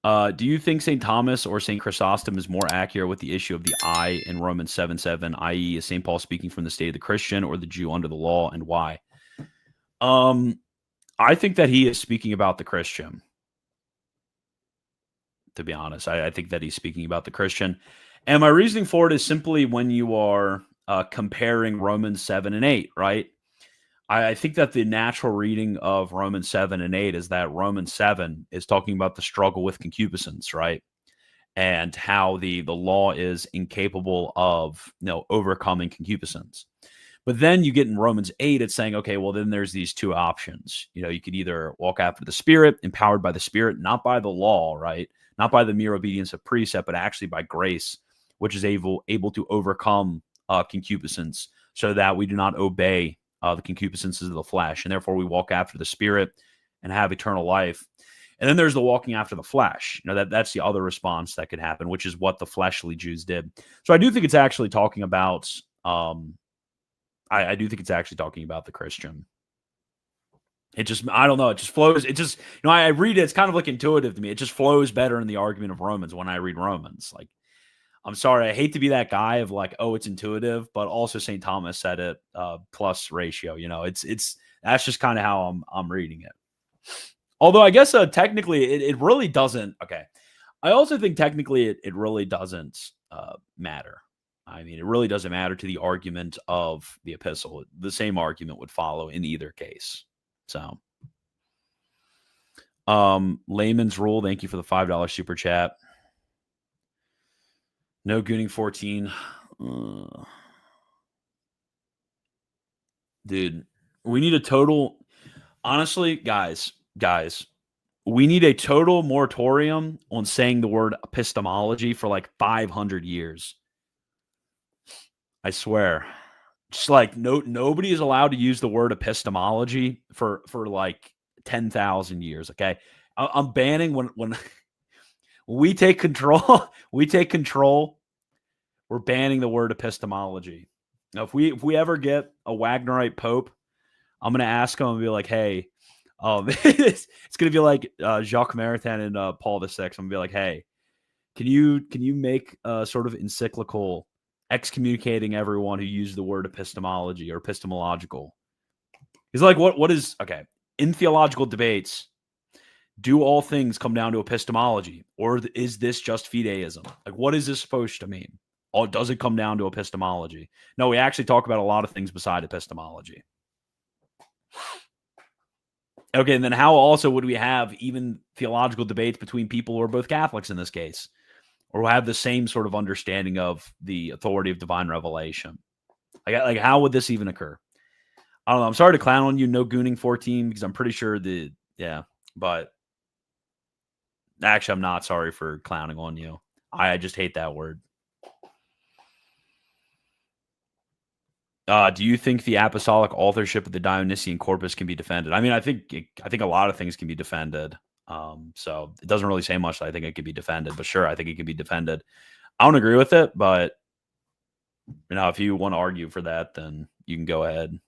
Do you think St. Thomas or St. Chrysostom is more accurate with the issue of the I in Romans 7:7, i.e., is St. Paul speaking from the state of the Christian or the Jew under the law, and why? I think that he is speaking about the Christian. To be honest, I think that he's speaking about the Christian, and my reasoning for it is simply when you are comparing Romans 7 and 8, right? I think that the natural reading of Romans 7 and 8 is that Romans 7 is talking about the struggle with concupiscence, right? And how the law is incapable of overcoming concupiscence. But then you get in Romans 8, it's saying, okay, well, then there's these two options. You could either walk after the Spirit, empowered by the Spirit, not by the law, right? Not by the mere obedience of precept, but actually by grace, which is able to overcome concupiscence so that we do not obey the concupiscences of the flesh. And therefore, we walk after the Spirit and have eternal life. And then there's the walking after the flesh. That's the other response that could happen, which is what the fleshly Jews did. So I do think it's actually talking about I do think it's actually talking about the Christian. It just, I don't know. It just flows. It just, I read it. It's kind of like intuitive to me. It just flows better in the argument of Romans when I read Romans. Like, I'm sorry. I hate to be that guy of like, oh, it's intuitive, but also St. Thomas said it plus ratio. That's just kind of how I'm reading it. Although I guess technically it really doesn't. Okay. I also think technically it really doesn't matter. I mean, it really doesn't matter to the argument of the epistle. The same argument would follow in either case. So, Layman's Rule, thank you for the $5 super chat. No Gooning 14. Dude, we need a total. Honestly, guys, we need a total moratorium on saying the word epistemology for like 500 years. I swear. Just like nobody is allowed to use the word epistemology for like 10,000 years. Okay. I'm banning when we take control, we're banning the word epistemology. Now, if we ever get a Wagnerite Pope, I'm going to ask him and be like, hey, it's going to be like Jacques Maritain and Paul VI. I'm going to be like, hey, can you make a sort of encyclical excommunicating everyone who used the word epistemology or epistemological? He's like, what is, okay, in theological debates, do all things come down to epistemology, or is this just fideism? Like, what is this supposed to mean? Or does it come down to epistemology? No, we actually talk about a lot of things beside epistemology. Okay, and then how also would we have even theological debates between people who are both Catholics in this case, or who have the same sort of understanding of the authority of divine revelation? Like how would this even occur? I don't know. I'm sorry to clown on you, no Gooning 14, because I'm pretty sure but actually, I'm not sorry for clowning on you. I just hate that word. Do you think the apostolic authorship of the Dionysian corpus can be defended? I mean, I think a lot of things can be defended. So it doesn't really say much that I think it could be defended, but sure, I think it can be defended. I don't agree with it, but if you want to argue for that, then you can go ahead.